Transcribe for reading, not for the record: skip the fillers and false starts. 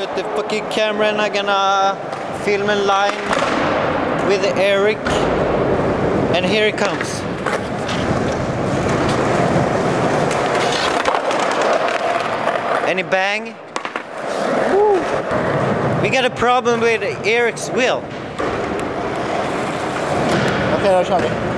got the fucking camera and I'm gonna film a line with Eric. And here it comes. Any bang? Woo. We got a problem with Eric's wheel. Okej, då kör vi.